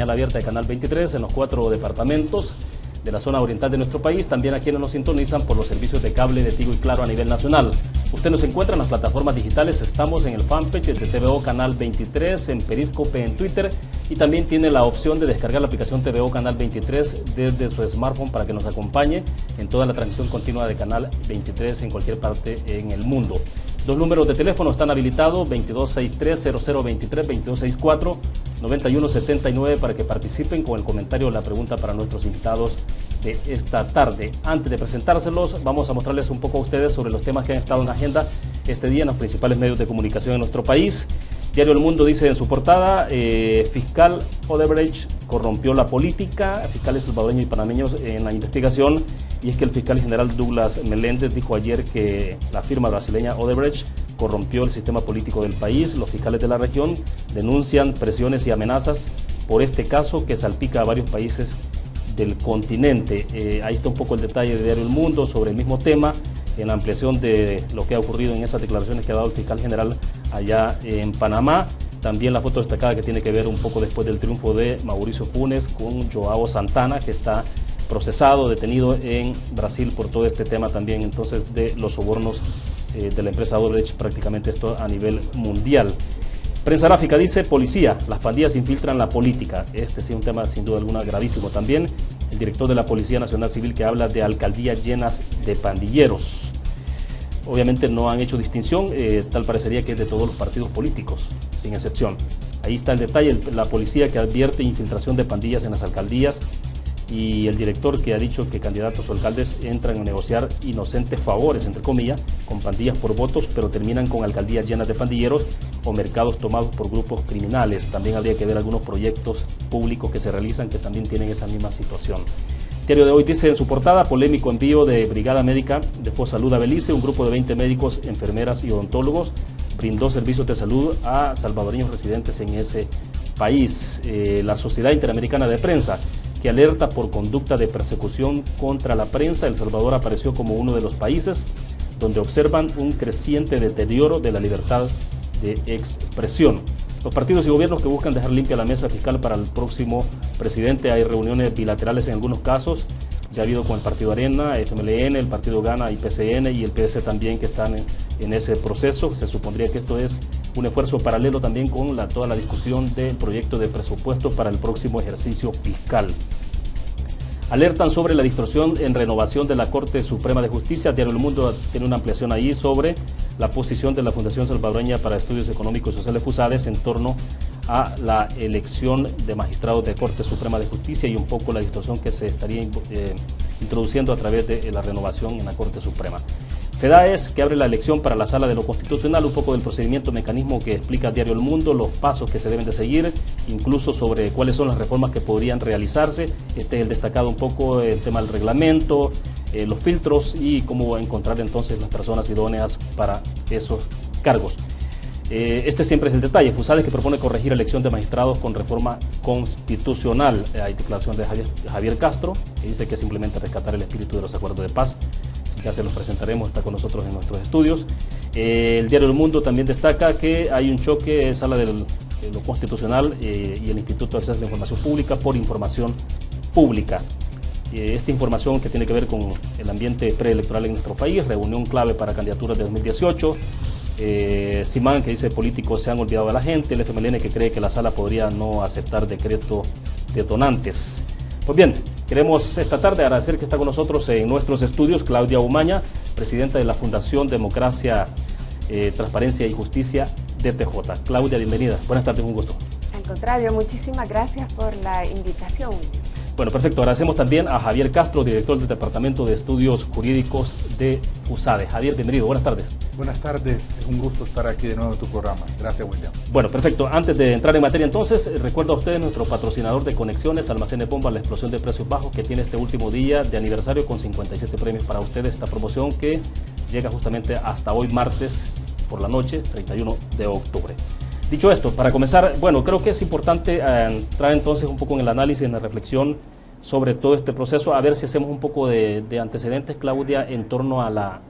señal abierta de Canal 23 en los 4 departamentos de la zona oriental de nuestro país, también a quienes nos sintonizan por los servicios de cable de Tigo y Claro a nivel nacional. Usted nos encuentra en las plataformas digitales, estamos en el fanpage de TVO Canal 23, en Periscope, en Twitter, y también tiene la opción de descargar la aplicación TVO Canal 23 desde su smartphone para que nos acompañe en toda la transmisión continua de Canal 23 en cualquier parte en el mundo. Dos números de teléfono están habilitados, 2263-0023, 2264-9179, para que participen con el comentario o la pregunta para nuestros invitados de esta tarde. Antes de presentárselos, vamos a mostrarles un poco a ustedes sobre los temas que han estado en la agenda este día en los principales medios de comunicación en nuestro país. Diario El Mundo dice en su portada, fiscal Odebrecht corrompió la política, fiscales salvadoreños y panameños en la investigación, y es que el fiscal general Douglas Meléndez dijo ayer que la firma brasileña Odebrecht corrompió el sistema político del país. Los fiscales de la región denuncian presiones y amenazas por este caso que salpica a varios países del continente. Ahí está un poco el detalle de Diario El Mundo sobre el mismo tema, en la ampliación de lo que ha ocurrido en esas declaraciones que ha dado el fiscal general allá en Panamá. También la foto destacada que tiene que ver un poco después del triunfo de Mauricio Funes con Joao Santana, que está procesado, detenido en Brasil por todo este tema también entonces de los sobornos de la empresa Odebrecht, prácticamente esto a nivel mundial. Prensa Gráfica dice, policía, las pandillas infiltran la política. Este sí es un tema sin duda alguna gravísimo también. El director de la Policía Nacional Civil que habla de alcaldías llenas de pandilleros. Obviamente no han hecho distinción, tal parecería que es de todos los partidos políticos, sin excepción. Ahí está el detalle, la policía que advierte infiltración de pandillas en las alcaldías, y el director que ha dicho que candidatos o alcaldes entran a negociar inocentes favores, entre comillas, con pandillas por votos, pero terminan con alcaldías llenas de pandilleros o mercados tomados por grupos criminales. También habría que ver algunos proyectos públicos que se realizan que también tienen esa misma situación. Diario de Hoy dice en su portada, polémico envío de Brigada Médica de Fosalud a Belice. Un grupo de 20 médicos, enfermeras y odontólogos brindó servicios de salud a salvadoreños residentes en ese país. La Sociedad Interamericana de Prensa, que alerta por conducta de persecución contra la prensa. El Salvador apareció como uno de los países donde observan un creciente deterioro de la libertad de expresión. Los partidos y gobiernos que buscan dejar limpia la mesa fiscal para el próximo presidente. Hay reuniones bilaterales en algunos casos. Ya ha habido con el Partido Arena, FMLN, el Partido Gana, IPCN y el PS también, que están en ese proceso. Se supondría que esto es un esfuerzo paralelo también con toda la discusión del proyecto de presupuesto para el próximo ejercicio fiscal. Alertan sobre la distorsión en renovación de la Corte Suprema de Justicia. Diario El Mundo tiene una ampliación ahí sobre la posición de la Fundación Salvadoreña para Estudios Económicos y Sociales, FUSADES, en torno a la elección de magistrados de Corte Suprema de Justicia y un poco la distorsión que se estaría introduciendo a través de la renovación en la Corte Suprema. FEDAES, que abre la elección para la Sala de lo Constitucional, un poco del procedimiento, mecanismo que explica Diario El Mundo, los pasos que se deben de seguir, incluso sobre cuáles son las reformas que podrían realizarse. Este es el destacado un poco, el tema del reglamento, los filtros y cómo encontrar entonces las personas idóneas para esos cargos. Este siempre es el detalle. FUSADES, que propone corregir elección de magistrados con reforma constitucional. Hay declaración de Javier Castro, que dice que simplemente rescatar el espíritu de los acuerdos de paz. Ya se los presentaremos, está con nosotros en nuestros estudios. El Diario El Mundo también destaca que hay un choque en Sala de lo Constitucional y el Instituto de Acceso a la Información Pública por información pública. Esta información que tiene que ver con el ambiente preelectoral en nuestro país, reunión clave para candidaturas de 2018. Simán, que dice políticos se han olvidado de la gente. El FMLN, que cree que la sala podría no aceptar decreto detonantes. Pues bien, queremos esta tarde agradecer que está con nosotros en nuestros estudios Claudia Umaña, presidenta de la Fundación Democracia, Transparencia y Justicia, DTJ. Claudia, bienvenida. Buenas tardes, un gusto. Al contrario, muchísimas gracias por la invitación. Bueno, perfecto. Agradecemos también a Javier Castro, director del Departamento de Estudios Jurídicos de FUSADES. Javier, bienvenido. Buenas tardes. Buenas tardes. Es un gusto estar aquí de nuevo en tu programa. Gracias, William. Bueno, perfecto. Antes de entrar en materia entonces, recuerdo a ustedes nuestro patrocinador de Conexiones, Almacenes Bomba, la explosión de precios bajos que tiene este último día de aniversario con 57 premios para ustedes. Esta promoción que llega justamente hasta hoy martes por la noche, 31 de octubre. Dicho esto, para comenzar, bueno, creo que es importante entrar entonces un poco en el análisis, en la reflexión sobre todo este proceso, a ver si hacemos un poco de antecedentes, Claudia, en torno a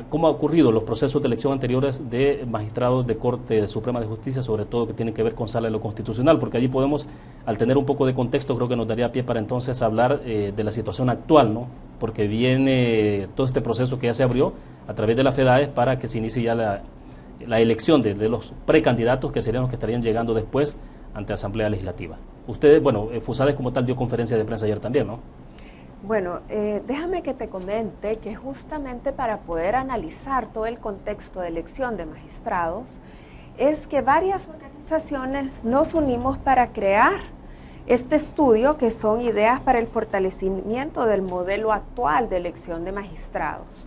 cómo ha ocurrido los procesos de elección anteriores de magistrados de Corte Suprema de Justicia, sobre todo que tiene que ver con Sala de lo Constitucional, porque allí podemos, al tener un poco de contexto, creo que nos daría pie para entonces hablar de la situación actual, ¿no? Porque viene todo este proceso que ya se abrió a través de la FEDAES para que se inicie ya la elección de los precandidatos que serían los que estarían llegando después ante Asamblea Legislativa. Ustedes, bueno, FUSADES como tal dio conferencia de prensa ayer también, ¿no? Bueno, déjame que te comente que justamente para poder analizar todo el contexto de elección de magistrados, es que varias organizaciones nos unimos para crear este estudio, que son ideas para el fortalecimiento del modelo actual de elección de magistrados.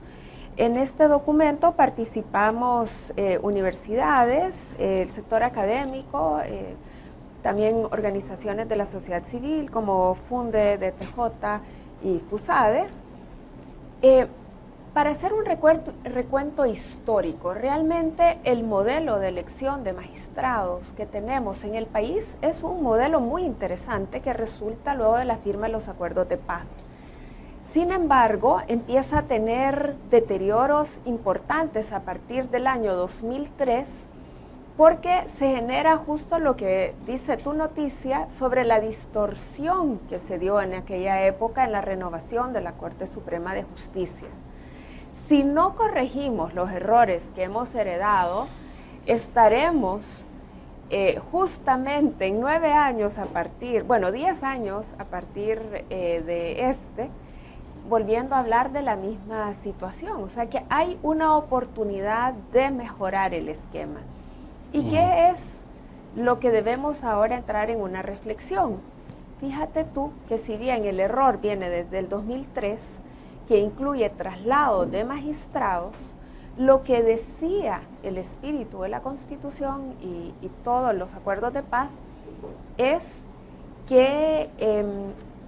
En este documento participamos universidades, el sector académico, también organizaciones de la sociedad civil como FUNDE, DTJ y FUSADES, para hacer un recuento histórico. Realmente el modelo de elección de magistrados que tenemos en el país es un modelo muy interesante que resulta luego de la firma de los acuerdos de paz. Sin embargo, empieza a tener deterioros importantes a partir del año 2003, porque se genera justo lo que dice tu noticia sobre la distorsión que se dio en aquella época en la renovación de la Corte Suprema de Justicia. Si no corregimos los errores que hemos heredado, estaremos justamente en 9 años a partir, bueno, 10 años a partir de volviendo a hablar de la misma situación. O sea que hay una oportunidad de mejorar el esquema. ¿Y qué es lo que debemos ahora entrar en una reflexión? Fíjate tú que si bien el error viene desde el 2003, que incluye traslado de magistrados, lo que decía el espíritu de la Constitución y todos los acuerdos de paz es que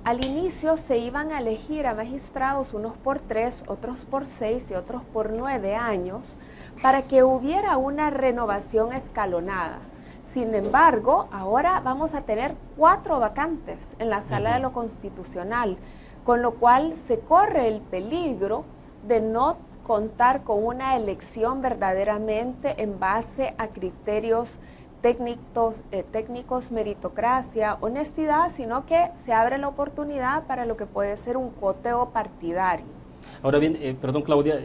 al inicio se iban a elegir a magistrados unos por 3, otros por 6 y otros por 9 años, para que hubiera una renovación escalonada. Sin embargo, ahora vamos a tener 4 vacantes en la Sala de lo Constitucional, con lo cual se corre el peligro de no contar con una elección verdaderamente en base a criterios técnicos, meritocracia, honestidad, sino que se abre la oportunidad para lo que puede ser un coteo partidario. Ahora bien, perdón Claudia,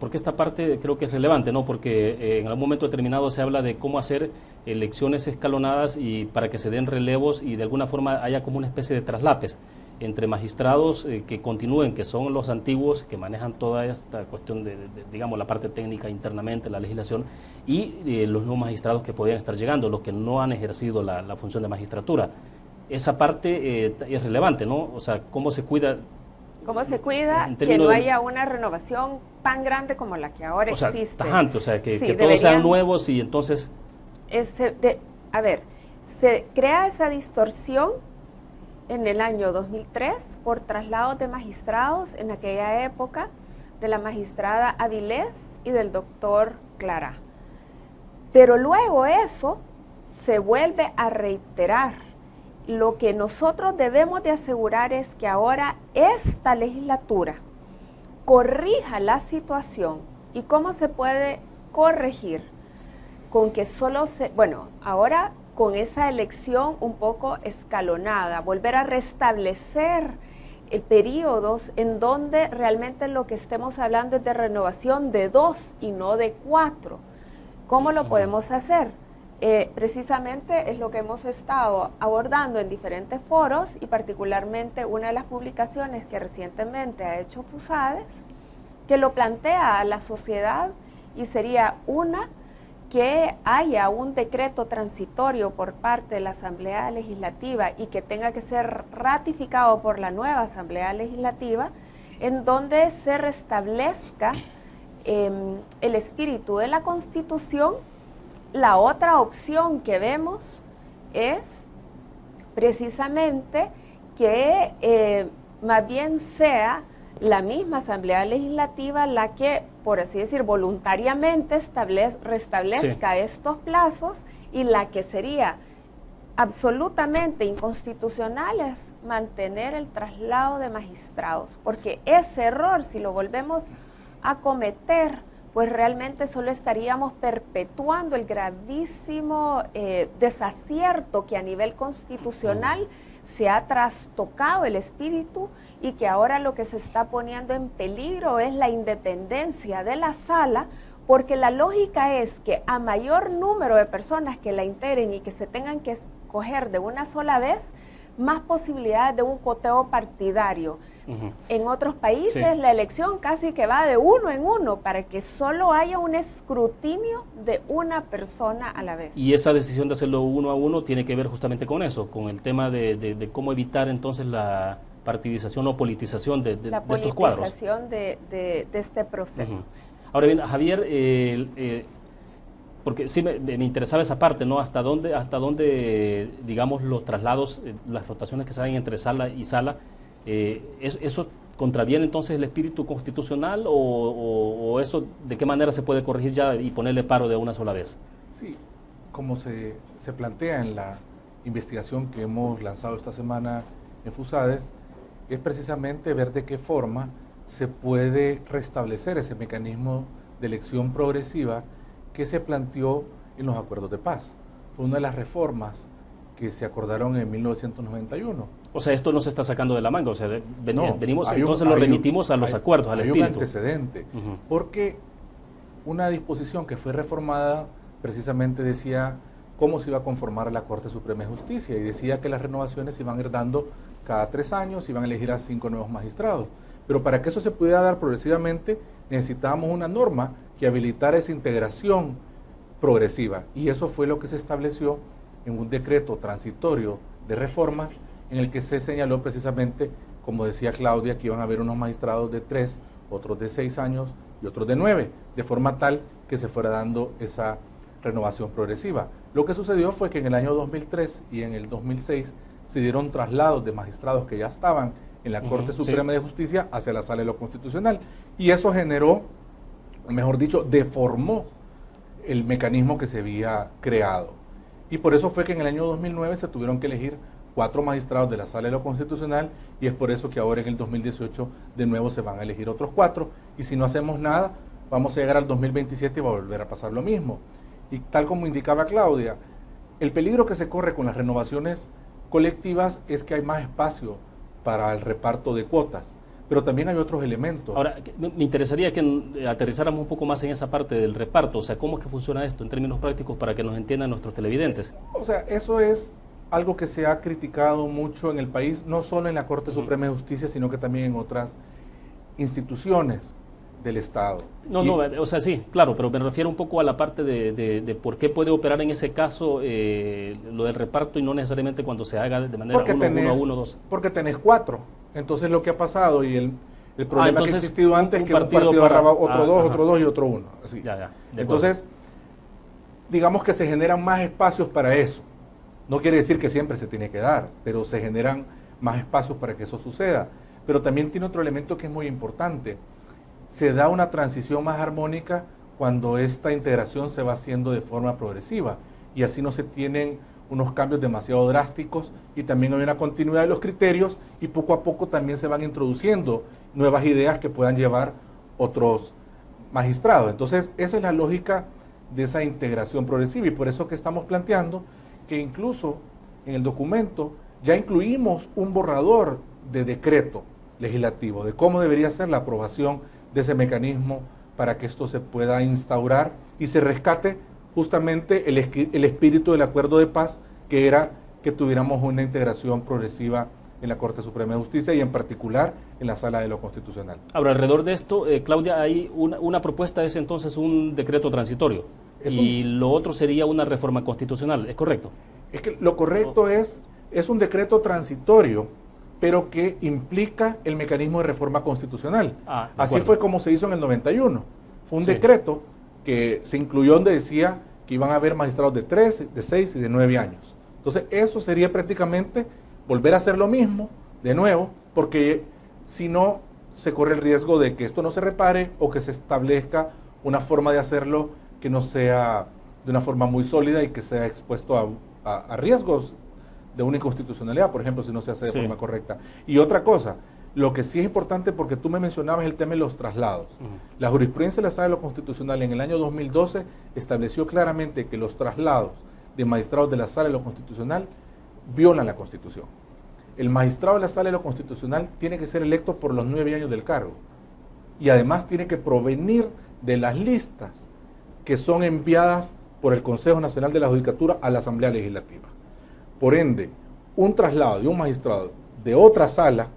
porque esta parte creo que es relevante, ¿no? Porque en algún momento determinado se habla de cómo hacer elecciones escalonadas y para que se den relevos y de alguna forma haya como una especie de traslapes entre magistrados que continúen, que son los antiguos, que manejan toda esta cuestión de digamos, la parte técnica internamente, la legislación, y los nuevos magistrados que podrían estar llegando, los que no han ejercido la función de magistratura. Esa parte es relevante, ¿no? O sea, ¿cómo se cuida? ¿Cómo se cuida que no haya una renovación tan grande como la que ahora existe? Tajante, o sea, que todos sean nuevos y entonces... A ver, se crea esa distorsión en el año 2003 por traslados de magistrados en aquella época de la magistrada Avilés y del doctor Clara. Pero luego eso se vuelve a reiterar. Lo que nosotros debemos de asegurar es que ahora esta legislatura corrija la situación. ¿Y cómo se puede corregir? Con que ahora con esa elección un poco escalonada, volver a restablecer periodos en donde realmente lo que estemos hablando es de renovación de 2 y no de 4. ¿Cómo lo podemos hacer? Precisamente es lo que hemos estado abordando en diferentes foros y particularmente una de las publicaciones que recientemente ha hecho FUSADES, que lo plantea a la sociedad, y sería que haya un decreto transitorio por parte de la Asamblea Legislativa y que tenga que ser ratificado por la nueva Asamblea Legislativa, en donde se restablezca el espíritu de la Constitución. La otra opción que vemos es precisamente que más bien sea la misma Asamblea Legislativa la que, por así decir, voluntariamente restablezca estos plazos, y la que sería absolutamente inconstitucional es mantener el traslado de magistrados, porque ese error, si lo volvemos acometer, pues realmente solo estaríamos perpetuando el gravísimo desacierto que a nivel constitucional se ha trastocado el espíritu y que ahora lo que se está poniendo en peligro es la independencia de la sala, porque la lógica es que a mayor número de personas que la integren y que se tengan que escoger de una sola vez, más posibilidades de un coteo partidario. En otros países la elección casi que va de uno en uno para que solo haya un escrutinio de una persona a la vez. Y esa decisión de hacerlo uno a uno tiene que ver justamente con eso, con el tema de cómo evitar entonces la partidización o politización de estos cuadros. La politización de este proceso. Ahora bien, Javier, porque sí me interesaba esa parte, ¿no? Hasta dónde, digamos, los traslados, las rotaciones que se dan entre sala y sala, ¿eso contraviene entonces el espíritu constitucional o eso de qué manera se puede corregir ya y ponerle paro de una sola vez? Sí, como se plantea en la investigación que hemos lanzado esta semana en FUSADES, es precisamente ver de qué forma se puede restablecer ese mecanismo de elección progresiva que se planteó en los acuerdos de paz. Fue una de las reformas que se acordaron en 1991. O sea, esto no se está sacando de la manga, o sea, venimos, entonces lo remitimos a los acuerdos, al espíritu. Hay un antecedente, porque una disposición que fue reformada precisamente decía cómo se iba a conformar la Corte Suprema de Justicia y decía que las renovaciones se iban a ir dando cada 3 años, iban a elegir a 5 nuevos magistrados. Pero para que eso se pudiera dar progresivamente necesitábamos una norma que habilitara esa integración progresiva y eso fue lo que se estableció en un decreto transitorio de reformas en el que se señaló precisamente, como decía Claudia, que iban a haber unos magistrados de 3, otros de 6 años y otros de 9, de forma tal que se fuera dando esa renovación progresiva. Lo que sucedió fue que en el año 2003 y en el 2006 se dieron traslados de magistrados que ya estaban en la Corte Suprema de Justicia hacia la Sala de lo Constitucional y eso generó, mejor dicho, deformó el mecanismo que se había creado. Y por eso fue que en el año 2009 se tuvieron que elegir 4 magistrados de la Sala de lo Constitucional y es por eso que ahora en el 2018 de nuevo se van a elegir otros 4 y si no hacemos nada vamos a llegar al 2027 y va a volver a pasar lo mismo. Y tal como indicaba Claudia, el peligro que se corre con las renovaciones colectivas es que hay más espacio para el reparto de cuotas, pero también hay otros elementos. Ahora, me interesaría que aterrizáramos un poco más en esa parte del reparto, o sea, ¿cómo es que funciona esto en términos prácticos para que nos entiendan nuestros televidentes? O sea, eso es algo que se ha criticado mucho en el país, no solo en la Corte Suprema de Justicia, sino que también en otras instituciones del Estado. O sea, sí, claro, pero me refiero un poco a la parte de por qué puede operar en ese caso lo del reparto y no necesariamente cuando se haga de manera 1 a 1, 2. Porque tenés 4. Entonces lo que ha pasado y el problema que ha existido antes es que un partido para agarraba otro 2 y otro 1. Así. Entonces, digamos que se generan más espacios para eso. No quiere decir que siempre se tiene que dar, pero se generan más espacios para que eso suceda. Pero también tiene otro elemento que es muy importante. Se da una transición más armónica cuando esta integración se va haciendo de forma progresiva y así no se tienen unos cambios demasiado drásticos y también hay una continuidad de los criterios y poco a poco también se van introduciendo nuevas ideas que puedan llevar otros magistrados. Entonces esa es la lógica de esa integración progresiva y por eso que estamos planteando que incluso en el documento ya incluimos un borrador de decreto legislativo de cómo debería ser la aprobación de ese mecanismo para que esto se pueda instaurar y se rescate justamente el espíritu del acuerdo de paz, que era que tuviéramos una integración progresiva en la Corte Suprema de Justicia y en particular en la Sala de lo Constitucional. Ahora, alrededor de esto, Claudia, hay una propuesta, es entonces un decreto transitorio y lo otro sería una reforma constitucional, ¿es correcto? Es que lo correcto es un decreto transitorio, pero que implica el mecanismo de reforma constitucional. Así fue como se hizo en el 91. Fue un decreto que se incluyó donde decía que iban a haber magistrados de 3, de 6 y de 9 años. Entonces, eso sería prácticamente volver a hacer lo mismo de nuevo, porque si no, se corre el riesgo de que esto no se repare o que se establezca una forma de hacerlo que no sea de una forma muy sólida y que sea expuesto a riesgos de una inconstitucionalidad, por ejemplo, si no se hace de forma correcta. Y otra cosa, Lo que sí es importante, porque tú me mencionabas el tema de los traslados. La jurisprudencia de la Sala de lo Constitucional en el año 2012 estableció claramente que los traslados de magistrados de la Sala de lo Constitucional violan la Constitución. El magistrado de la Sala de lo Constitucional tiene que ser electo por los 9 años del cargo y además tiene que provenir de las listas que son enviadas por el Consejo Nacional de la Judicatura a la Asamblea Legislativa. Por ende, un traslado de un magistrado de otra sala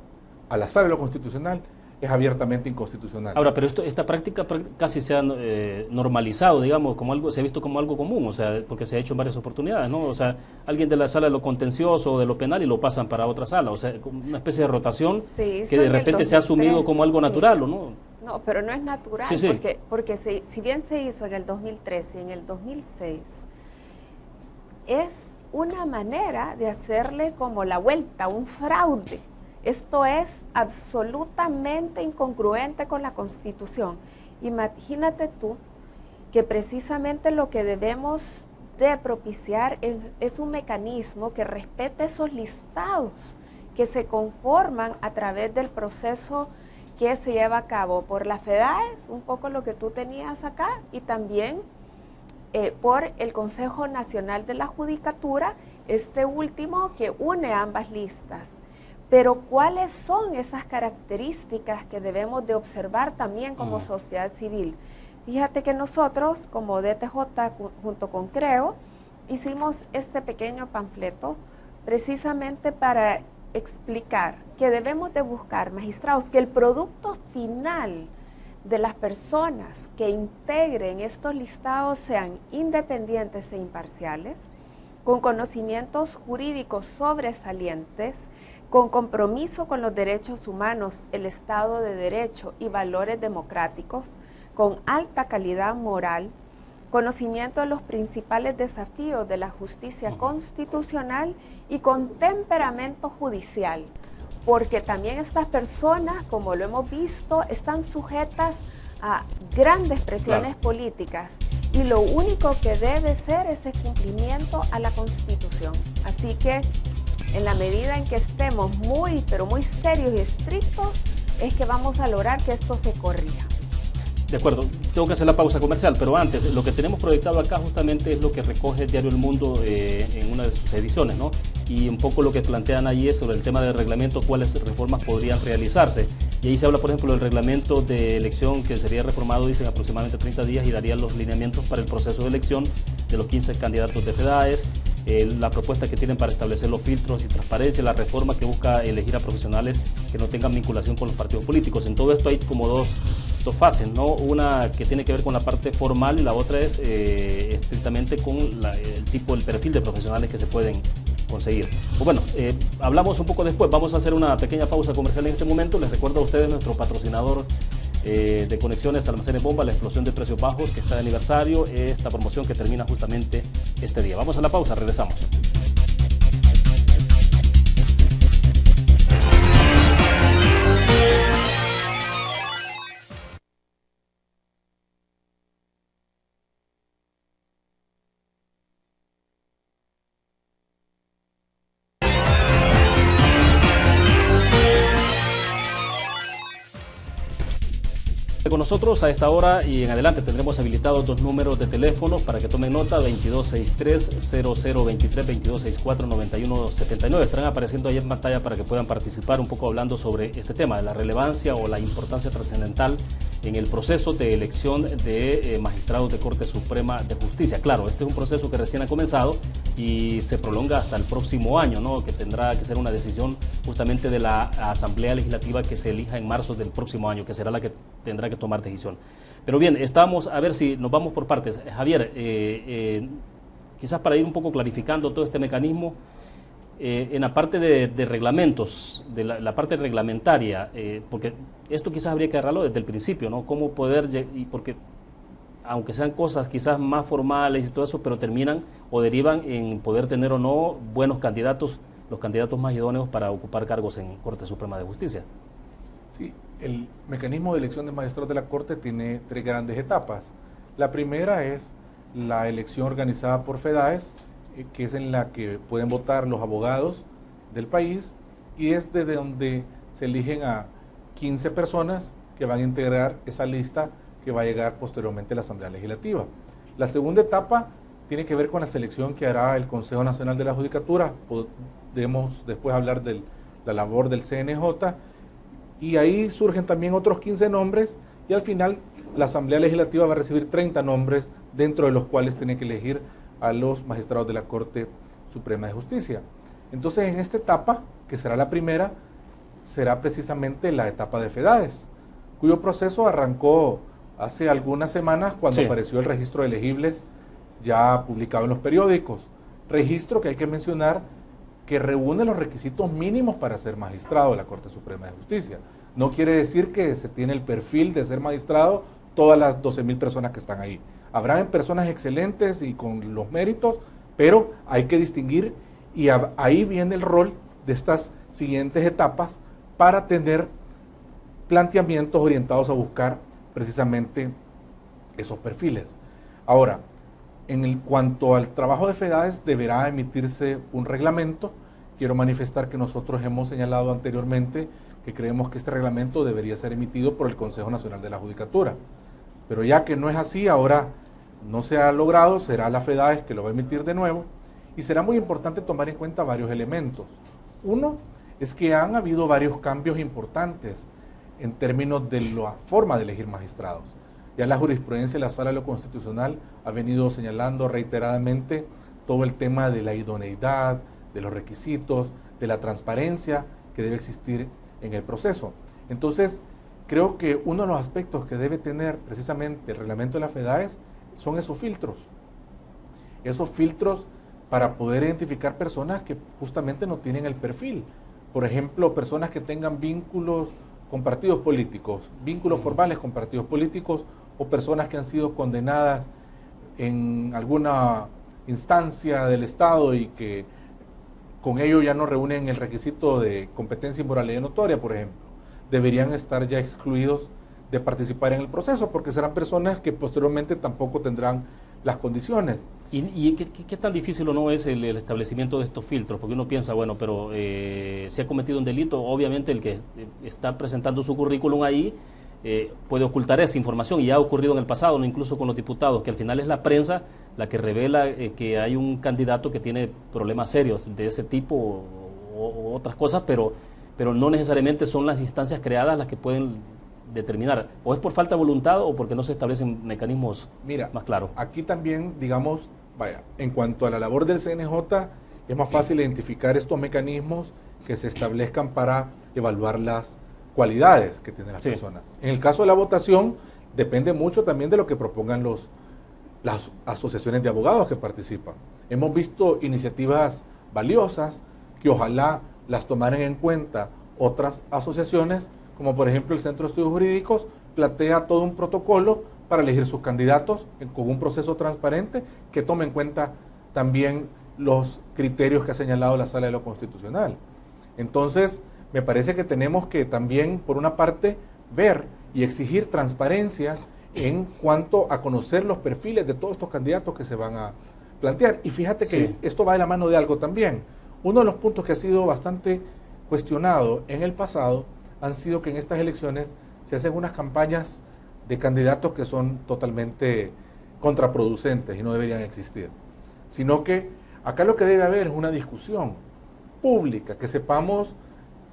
a la Sala de lo Constitucional es abiertamente inconstitucional. Ahora, pero esta práctica casi se ha normalizado, digamos, como algo, se ha visto como algo común, o sea, porque se ha hecho en varias oportunidades, ¿no? O sea, alguien de la sala de lo contencioso o de lo penal y lo pasan para otra sala, o sea, una especie de rotación que de repente se ha asumido como algo natural, ¿o no? No, pero no es natural, sí. porque si bien se hizo en el 2013 y en el 2006, es una manera de hacerle como la vuelta, un fraude. Esto es absolutamente incongruente con la Constitución. Imagínate tú que precisamente lo que debemos de propiciar es un mecanismo que respete esos listados que se conforman a través del proceso que se lleva a cabo por la FEDAES, un poco lo que tú tenías acá, y también por el Consejo Nacional de la Judicatura, este último que une ambas listas. Pero ¿cuáles son esas características que debemos de observar también como sociedad civil? Fíjate que nosotros, como DTJ, junto con CREO, hicimos este pequeño panfleto precisamente para explicar que debemos de buscar magistrados, que el producto final de las personas que integren estos listados sean independientes e imparciales, con conocimientos jurídicos sobresalientes, con compromiso con los derechos humanos, el Estado de Derecho y valores democráticos, con alta calidad moral, conocimiento de los principales desafíos de la justicia constitucional y con temperamento judicial, porque también estas personas, como lo hemos visto, están sujetas a grandes presiones políticas y lo único que debe ser es el cumplimiento a la Constitución. Así que en la medida en que estemos muy, pero muy serios y estrictos, es que vamos a lograr que esto se corrija. De acuerdo, tengo que hacer la pausa comercial, pero antes, lo que tenemos proyectado acá justamente es lo que recoge el diario El Mundo en una de sus ediciones, ¿no? Y un poco lo que plantean allí es sobre el tema del reglamento, cuáles reformas podrían realizarse. Y ahí se habla, por ejemplo, del reglamento de elección que sería reformado, dicen, aproximadamente 30 días y daría los lineamientos para el proceso de elección de los 15 candidatos de FEDAES, la propuesta que tienen para establecer los filtros y transparencia, la reforma que busca elegir a profesionales que no tengan vinculación con los partidos políticos. En todo esto hay como dos fases, ¿no? Una que tiene que ver con la parte formal y la otra es estrictamente con el perfil de profesionales que se pueden conseguir. Pues bueno, hablamos un poco después, vamos a hacer una pequeña pausa comercial en este momento. Les recuerdo a ustedes nuestro patrocinador de Conexiones Almacenes Bomba, la explosión de precios bajos que está de aniversario, esta promoción que termina justamente este día. Vamos a la pausa, regresamos. Con nosotros a esta hora y en adelante tendremos habilitados dos números de teléfono para que tomen nota: 2263-0023, 2264-9179. Estarán apareciendo ahí en pantalla para que puedan participar un poco hablando sobre este tema, de la relevancia o la importancia trascendental en el proceso de elección de magistrados de Corte Suprema de Justicia. Claro, este es un proceso que recién ha comenzado y se prolonga hasta el próximo año, ¿no? Que tendrá que ser una decisión justamente de la Asamblea Legislativa que se elija en marzo del próximo año, que será la que tendrá que tomar decisión. Pero bien, estamos a ver si nos vamos por partes. Javier, quizás para ir un poco clarificando todo este mecanismo, en la parte de reglamentos, de la parte reglamentaria, porque esto quizás habría que agarrarlo desde el principio, ¿no? Cómo poder, porque aunque sean cosas quizás más formales y todo eso, pero terminan o derivan en poder tener o no buenos candidatos, los candidatos más idóneos para ocupar cargos en Corte Suprema de Justicia. Sí, el mecanismo de elección de magistrados de la Corte tiene 3 grandes etapas. La primera es la elección organizada por FEDAES, que es en la que pueden votar los abogados del país, y es desde donde se eligen a 15 personas que van a integrar esa lista que va a llegar posteriormente a la Asamblea Legislativa. La segunda etapa tiene que ver con la selección que hará el Consejo Nacional de la Judicatura. Podemos después hablar de la labor del CNJ, y ahí surgen también otros 15 nombres, y al final la Asamblea Legislativa va a recibir 30 nombres, dentro de los cuales tiene que elegir a los magistrados de la Corte Suprema de Justicia. Entonces, en esta etapa, que será la primera, será precisamente la etapa de FEDADES, cuyo proceso arrancó hace algunas semanas cuando apareció el registro de elegibles ya publicado en los periódicos. Registro que hay que mencionar que reúne los requisitos mínimos para ser magistrado de la Corte Suprema de Justicia. No quiere decir que se tiene el perfil de ser magistrado todas las 12,000 personas que están ahí. Habrán personas excelentes y con los méritos, pero hay que distinguir, y ahí viene el rol de estas siguientes etapas para tener planteamientos orientados a buscar precisamente esos perfiles. Ahora, en cuanto al trabajo de FEDADES, deberá emitirse un reglamento. Quiero manifestar que nosotros hemos señalado anteriormente que creemos que este reglamento debería ser emitido por el Consejo Nacional de la Judicatura. Pero ya que no es así, ahora no se ha logrado, será la FEDADES que lo va a emitir de nuevo, y será muy importante tomar en cuenta varios elementos. Uno es que han habido varios cambios importantes en términos de la forma de elegir magistrados. Ya la jurisprudencia de la Sala de lo Constitucional ha venido señalando reiteradamente todo el tema de la idoneidad, de los requisitos, de la transparencia que debe existir en el proceso. Entonces, creo que uno de los aspectos que debe tener precisamente el reglamento de la FEDADES son esos filtros. Esos filtros para poder identificar personas que justamente no tienen el perfil. Por ejemplo, personas que tengan vínculos con partidos políticos, vínculos formales con partidos políticos, o personas que han sido condenadas en alguna instancia del Estado y que con ello ya no reúnen el requisito de competencia y moralidad notoria, por ejemplo. Deberían estar ya excluidos de participar en el proceso, porque serán personas que posteriormente tampoco tendrán las condiciones. ¿Y qué tan difícil o no es el establecimiento de estos filtros? Porque uno piensa, bueno, pero si ha cometido un delito, obviamente el que está presentando su currículum ahí puede ocultar esa información, y ya ha ocurrido en el pasado, ¿no? Incluso con los diputados, que al final es la prensa la que revela que hay un candidato que tiene problemas serios de ese tipo o otras cosas, pero no necesariamente son las instancias creadas las que pueden determinar, o es por falta de voluntad o porque no se establecen mecanismos más claros. Aquí también, digamos, en cuanto a la labor del CNJ, es más fácil identificar estos mecanismos que se establezcan para evaluar las cualidades que tienen las personas. En el caso de la votación, depende mucho también de lo que propongan las asociaciones de abogados que participan. Hemos visto iniciativas valiosas que ojalá las tomaran en cuenta otras asociaciones, como por ejemplo el Centro de Estudios Jurídicos plantea todo un protocolo para elegir sus candidatos con un proceso transparente que tome en cuenta también los criterios que ha señalado la Sala de lo Constitucional. Entonces, me parece que tenemos que también, por una parte, ver y exigir transparencia en cuanto a conocer los perfiles de todos estos candidatos que se van a plantear. Y fíjate que esto va de la mano de algo también. Uno de los puntos que ha sido bastante cuestionado en el pasado han sido que en estas elecciones se hacen unas campañas de candidatos que son totalmente contraproducentes y no deberían existir. Sino que acá lo que debe haber es una discusión pública, que sepamos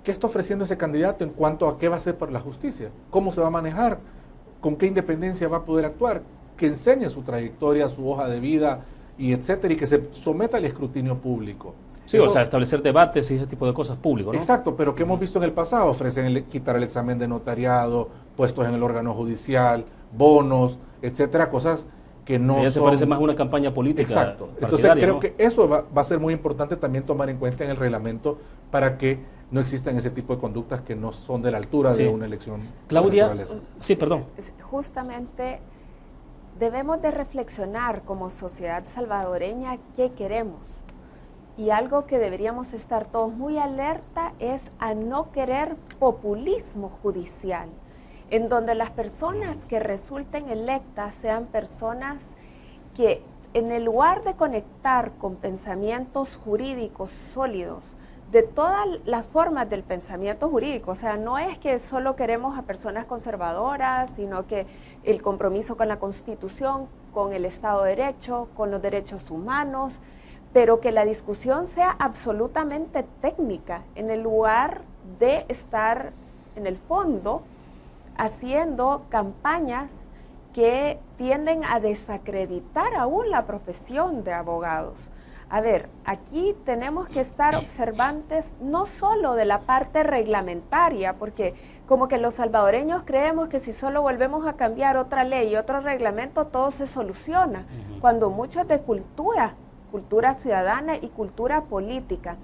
qué está ofreciendo ese candidato en cuanto a qué va a hacer para la justicia, cómo se va a manejar, con qué independencia va a poder actuar, que enseñe su trayectoria, su hoja de vida, y etcétera, y que se someta al escrutinio público. Sí, o sea, establecer debates y ese tipo de cosas públicos, ¿no? Exacto, pero que hemos visto en el pasado, ofrecen quitar el examen de notariado, puestos en el órgano judicial, bonos, etcétera, cosas que no ya se parece más a una campaña política. Exacto. Entonces creo que eso va a ser muy importante también tomar en cuenta en el reglamento para que no existan ese tipo de conductas que no son de la altura de una elección. Claudia, sí, perdón. Justamente debemos de reflexionar como sociedad salvadoreña qué queremos. Y algo que deberíamos estar todos muy alerta es a no querer populismo judicial, en donde las personas que resulten electas sean personas que en el lugar de conectar con pensamientos jurídicos sólidos, de todas las formas del pensamiento jurídico. O sea, no es que solo queremos a personas conservadoras, sino que el compromiso con la Constitución, con el Estado de Derecho, con los derechos humanos, pero que la discusión sea absolutamente técnica, en el lugar de estar en el fondo haciendo campañas que tienden a desacreditar aún la profesión de abogados. A ver, aquí tenemos que estar observantes no solo de la parte reglamentaria, porque como que los salvadoreños creemos que si solo volvemos a cambiar otra ley y otro reglamento, todo se soluciona, cuando mucho es de cultura ciudadana y cultura política.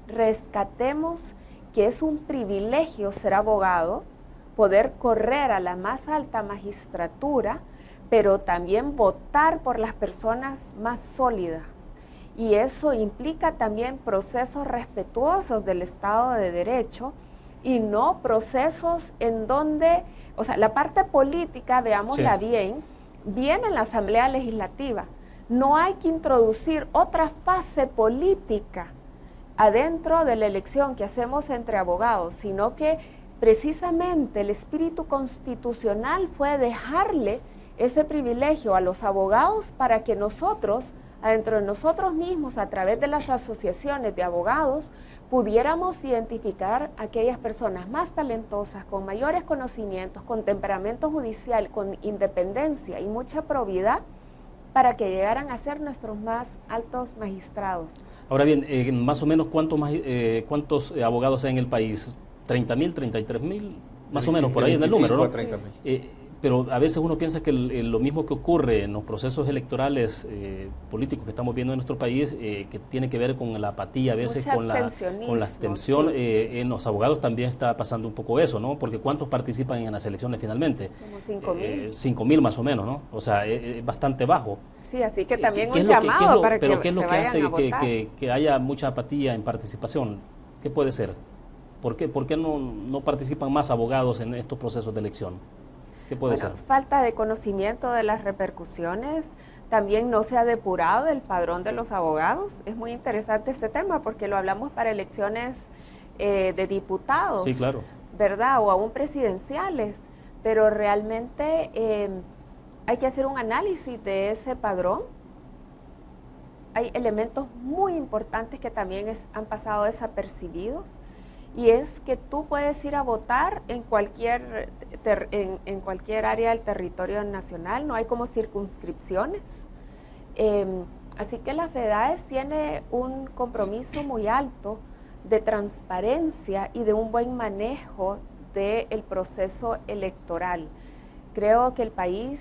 Rescatemos que es un privilegio ser abogado, poder correr a la más alta magistratura, pero también votar por las personas más sólidas. Y eso implica también procesos respetuosos del Estado de Derecho y no procesos en donde, o sea, la parte política, veámosla bien, viene en la Asamblea Legislativa. No hay que introducir otra fase política adentro de la elección que hacemos entre abogados, sino que precisamente el espíritu constitucional fue dejarle ese privilegio a los abogados para que nosotros, adentro de nosotros mismos, a través de las asociaciones de abogados, pudiéramos identificar a aquellas personas más talentosas, con mayores conocimientos, con temperamento judicial, con independencia y mucha probidad, para que llegaran a ser nuestros más altos magistrados. Ahora bien, más o menos, ¿cuántos abogados hay en el país? ¿30.000, 33.000? Más o menos, por ahí en el número, ¿no? 30.000. Pero a veces uno piensa que lo mismo que ocurre en los procesos electorales políticos que estamos viendo en nuestro país, que tiene que ver con la apatía, a veces con la abstención, en los abogados también está pasando un poco eso, ¿no? Porque ¿cuántos participan en las elecciones finalmente? Como 5.000. 5.000 más o menos, ¿no? O sea, es bastante bajo. Sí, así que también un llamado para que se vayan a votar. Pero ¿qué es lo que hace que haya mucha apatía en participación? ¿Qué puede ser? ¿Por qué no participan más abogados en estos procesos de elección? ¿Qué puede ser? Falta de conocimiento de las repercusiones, también no se ha depurado el padrón de los abogados. Es muy interesante este tema porque lo hablamos para elecciones de diputados, sí, claro, ¿verdad? O aún presidenciales, pero realmente hay que hacer un análisis de ese padrón. Hay elementos muy importantes que también han pasado desapercibidos. Y es que tú puedes ir a votar en cualquier área del territorio nacional, no hay como circunscripciones. Así que la FEDAES tiene un compromiso muy alto de transparencia y de un buen manejo del proceso electoral. Creo que el país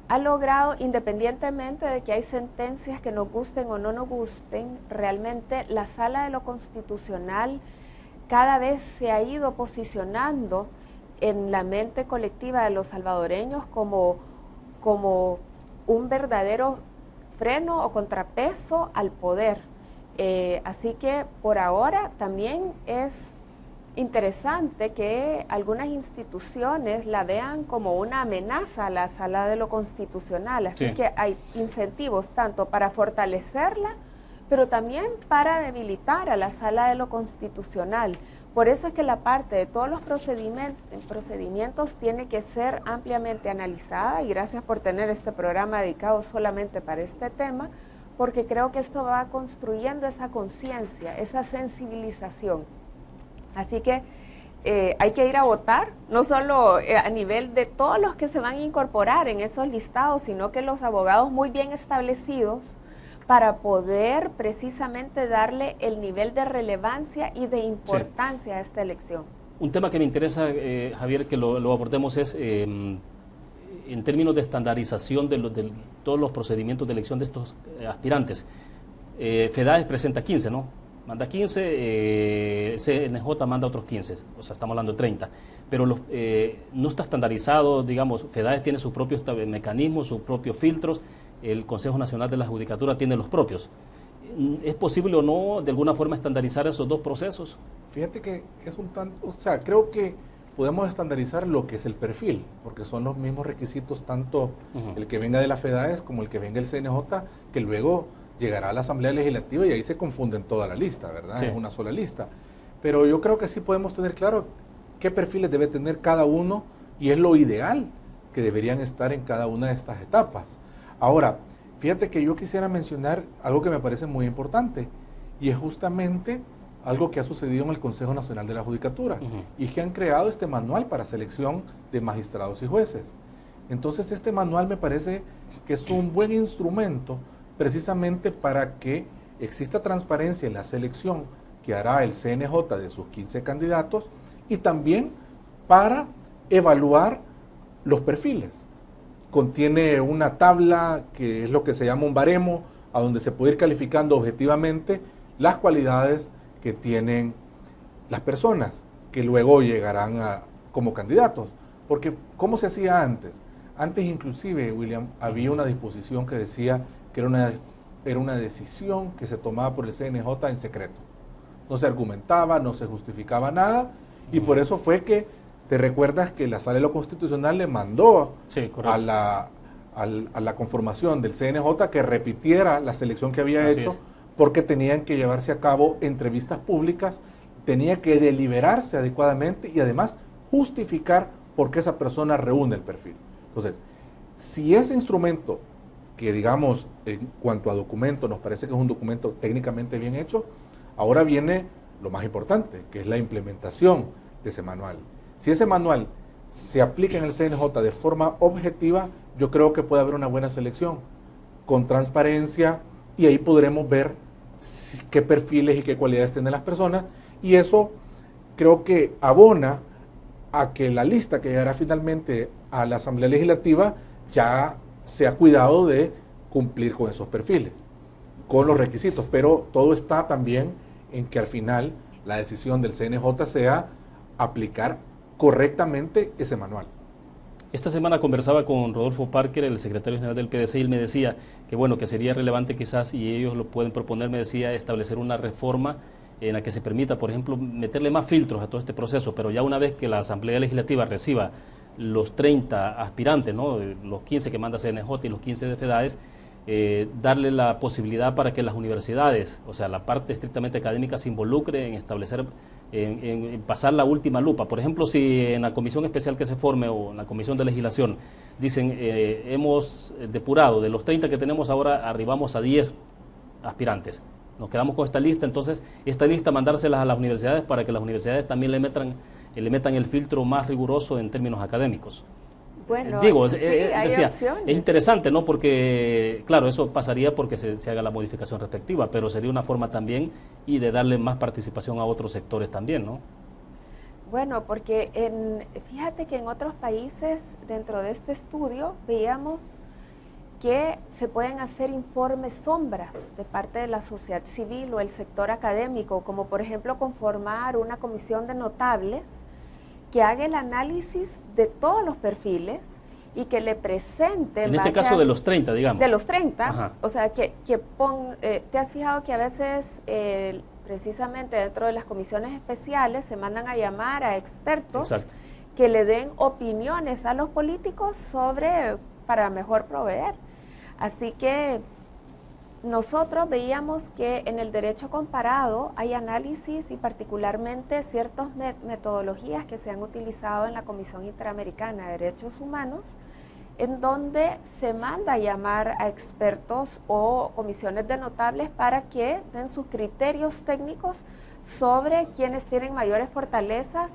ha logrado, independientemente de que hay sentencias que nos gusten o no nos gusten, realmente la Sala de lo Constitucional cada vez se ha ido posicionando en la mente colectiva de los salvadoreños como un verdadero freno o contrapeso al poder. Así que por ahora también es interesante que algunas instituciones la vean como una amenaza a la Sala de lo Constitucional. Así que hay incentivos tanto para fortalecerla, pero también para debilitar a la Sala de lo Constitucional. Por eso es que la parte de todos los procedimientos tiene que ser ampliamente analizada, y gracias por tener este programa dedicado solamente para este tema, porque creo que esto va construyendo esa conciencia, esa sensibilización. Así que hay que ir a votar, no solo a nivel de todos los que se van a incorporar en esos listados, sino que los abogados muy bien establecidos, para poder precisamente darle el nivel de relevancia y de importancia a esta elección. Un tema que me interesa, Javier, que lo abordemos es en términos de estandarización de todos los procedimientos de elección de estos aspirantes. FEDAES presenta 15, ¿no? Manda 15, CNJ manda otros 15, o sea, estamos hablando de 30. Pero no está estandarizado, digamos, FEDAES tiene sus propios mecanismos, sus propios filtros, el Consejo Nacional de la Judicatura tiene los propios. ¿Es posible o no de alguna forma estandarizar esos dos procesos? Fíjate que es un tanto, o sea, creo que podemos estandarizar lo que es el perfil, porque son los mismos requisitos, tanto el que venga de la FEDAES como el que venga del CNJ, que luego llegará a la Asamblea Legislativa y ahí se confunden toda la lista, ¿verdad? Sí. Es una sola lista. Pero yo creo que sí podemos tener claro qué perfiles debe tener cada uno y es lo ideal que deberían estar en cada una de estas etapas. Ahora, fíjate que yo quisiera mencionar algo que me parece muy importante y es justamente algo que ha sucedido en el Consejo Nacional de la Judicatura y que han creado este manual para selección de magistrados y jueces. Entonces este manual me parece que es un buen instrumento precisamente para que exista transparencia en la selección que hará el CNJ de sus 15 candidatos y también para evaluar los perfiles. Contiene una tabla que es lo que se llama un baremo, a donde se puede ir calificando objetivamente las cualidades que tienen las personas que luego llegarán como candidatos. Porque, ¿cómo se hacía antes? Antes inclusive, William, había una disposición que decía que era una decisión que se tomaba por el CNJ en secreto. No se argumentaba, no se justificaba nada, y por eso fue que, te recuerdas que la Sala de lo Constitucional le mandó a la conformación del CNJ que repitiera la selección que había hecho, porque tenían que llevarse a cabo entrevistas públicas, tenía que deliberarse adecuadamente y además justificar por qué esa persona reúne el perfil. Entonces, si ese instrumento, que digamos en cuanto a documento nos parece que es un documento técnicamente bien hecho, ahora viene lo más importante, que es la implementación de ese manual. Si ese manual se aplica en el CNJ de forma objetiva, yo creo que puede haber una buena selección, con transparencia, y ahí podremos ver qué perfiles y qué cualidades tienen las personas, y eso creo que abona a que la lista que llegará finalmente a la Asamblea Legislativa ya se ha cuidado de cumplir con esos perfiles, con los requisitos, pero todo está también en que al final la decisión del CNJ sea aplicar correctamente ese manual. Esta semana conversaba con Rodolfo Parker, el secretario general del PDC, y él me decía que bueno, que sería relevante quizás, y ellos lo pueden proponer, me decía, establecer una reforma en la que se permita, por ejemplo, meterle más filtros a todo este proceso, pero ya una vez que la Asamblea Legislativa reciba los 30 aspirantes, ¿no?, los 15 que manda CNJ y los 15 de FEDAES, darle la posibilidad para que las universidades, o sea, la parte estrictamente académica, se involucre en establecer, en pasar la última lupa. Por ejemplo, si en la comisión especial que se forme o en la comisión de legislación dicen, hemos depurado, de los 30 que tenemos ahora, arribamos a 10 aspirantes, nos quedamos con esta lista, entonces esta lista mandárselas a las universidades para que las universidades también le metan el filtro más riguroso en términos académicos. Bueno, digo, sí, decía, opciones. Es interesante, ¿no? Porque, claro, eso pasaría porque se haga la modificación respectiva, pero sería una forma también y de darle más participación a otros sectores también, ¿no? Bueno, porque fíjate que en otros países, dentro de este estudio, veíamos que se pueden hacer informes sombras de parte de la sociedad civil o el sector académico, como por ejemplo conformar una comisión de notables que haga el análisis de todos los perfiles y que le presente... En este caso de los 30, digamos. De los 30, Ajá. O sea, ¿te has fijado que a veces precisamente dentro de las comisiones especiales se mandan a llamar a expertos que le den opiniones a los políticos para mejor proveer? Así que nosotros veíamos que en el derecho comparado hay análisis y particularmente ciertas metodologías que se han utilizado en la Comisión Interamericana de Derechos Humanos, en donde se manda a llamar a expertos o comisiones de notables para que den sus criterios técnicos sobre quienes tienen mayores fortalezas,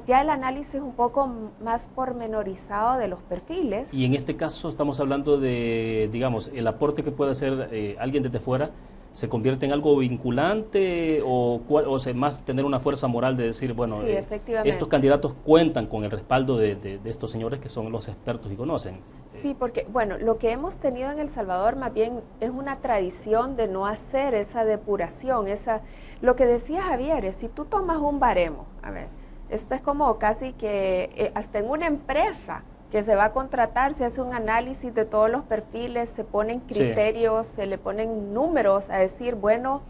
ya el análisis un poco más pormenorizado de los perfiles. Y en este caso estamos hablando de, digamos, el aporte que puede hacer alguien desde fuera, ¿se convierte en algo vinculante o más tener una fuerza moral de decir, bueno, sí, estos candidatos cuentan con el respaldo de estos señores que son los expertos y conocen? Sí, porque, bueno, lo que hemos tenido en El Salvador más bien es una tradición de no hacer esa depuración, lo que decía Javier, es si tú tomas un baremo, a ver, esto es como casi que hasta en una empresa que se va a contratar, se hace un análisis de todos los perfiles, se ponen criterios, se le ponen números a decir, bueno,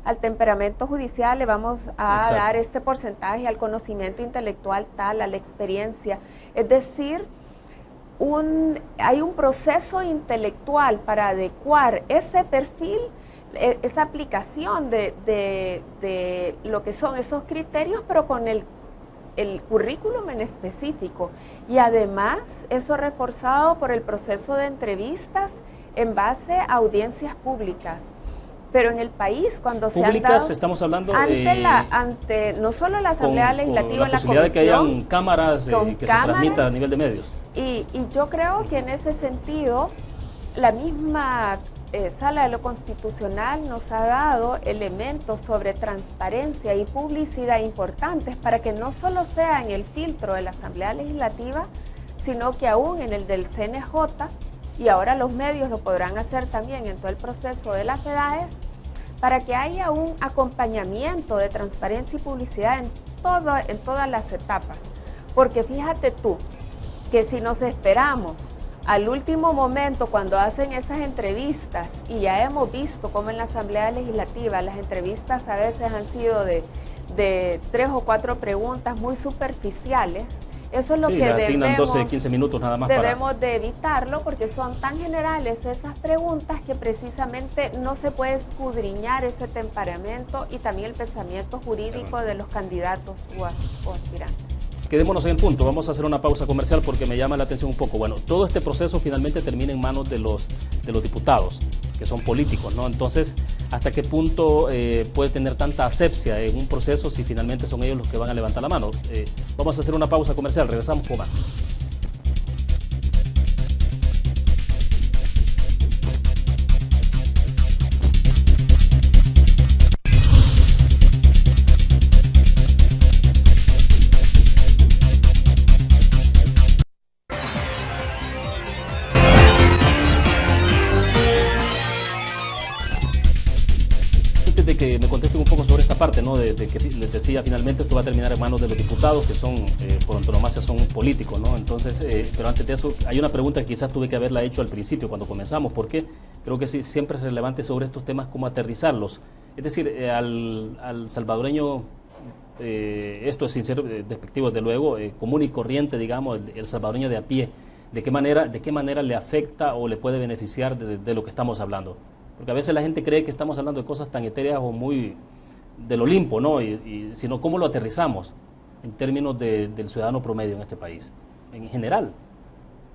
al temperamento judicial le vamos a dar este porcentaje, al conocimiento intelectual tal, a la experiencia. Es decir, hay un proceso intelectual para adecuar ese perfil esa aplicación de lo que son esos criterios, pero con el currículum en específico. Y además, eso reforzado por el proceso de entrevistas en base a audiencias públicas. Pero en el país, cuando se han dado, estamos hablando ante no solo la Asamblea Legislativa, la posibilidad de que hayan cámaras que se transmita a nivel de medios. Y yo creo que en ese sentido, la misma Sala de lo Constitucional nos ha dado elementos sobre transparencia y publicidad importantes para que no solo sea en el filtro de la Asamblea Legislativa, sino que aún en el del CNJ, y ahora los medios lo podrán hacer también en todo el proceso de las FEDAES, para que haya un acompañamiento de transparencia y publicidad en todas las etapas. Porque fíjate tú, que si nos esperamos al último momento cuando hacen esas entrevistas, y ya hemos visto cómo en la Asamblea Legislativa las entrevistas a veces han sido de 3 o 4 preguntas muy superficiales, eso es lo que asignan 12, 15 minutos nada más debemos de evitarlo, porque son tan generales esas preguntas que precisamente no se puede escudriñar ese temperamento y también el pensamiento jurídico de los candidatos o aspirantes. Quedémonos en el punto, vamos a hacer una pausa comercial porque me llama la atención un poco. Bueno, todo este proceso finalmente termina en manos de los diputados, que son políticos, ¿no? Entonces, ¿hasta qué punto puede tener tanta asepsia en un proceso si finalmente son ellos los que van a levantar la mano? Vamos a hacer una pausa comercial, regresamos con más. Que me contesten un poco sobre esta parte, ¿no? De que les decía, finalmente esto va a terminar en manos de los diputados, que son, por antonomasia, son políticos, ¿no? Entonces, pero antes de eso, hay una pregunta que quizás tuve que haberla hecho al principio, cuando comenzamos, porque creo que sí, siempre es relevante sobre estos temas cómo aterrizarlos. Es decir, al salvadoreño, esto es sin ser despectivo, desde luego, común y corriente, digamos, el salvadoreño de a pie, ¿de qué manera le afecta o le puede beneficiar de lo que estamos hablando? Porque a veces la gente cree que estamos hablando de cosas tan etéreas o muy del Olimpo, ¿no? Sino cómo lo aterrizamos en términos del ciudadano promedio en este país, en general.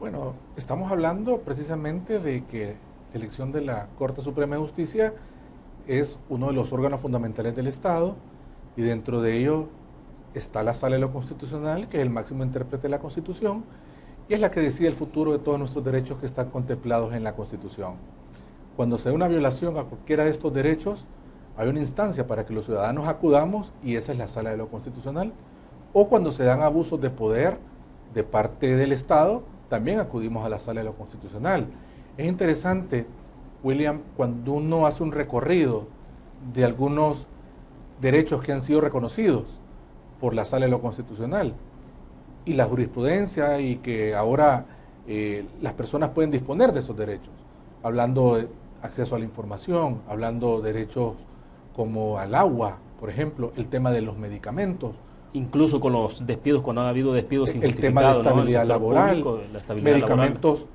Bueno, estamos hablando precisamente de que la elección de la Corte Suprema de Justicia es uno de los órganos fundamentales del Estado, y dentro de ello está la Sala de lo Constitucional, que es el máximo intérprete de la Constitución, y es la que decide el futuro de todos nuestros derechos que están contemplados en la Constitución. Cuando se da una violación a cualquiera de estos derechos, hay una instancia para que los ciudadanos acudamos, y esa es la Sala de lo Constitucional. O cuando se dan abusos de poder de parte del Estado, también acudimos a la Sala de lo Constitucional. Es interesante, William, cuando uno hace un recorrido de algunos derechos que han sido reconocidos por la Sala de lo Constitucional y la jurisprudencia, y que ahora las personas pueden disponer de esos derechos, hablando de acceso a la información, hablando de derechos como al agua, por ejemplo, el tema de los medicamentos. Incluso con los despidos, cuando han habido despidos injustificados. El tema de estabilidad, ¿no? laboral, público, la estabilidad medicamentos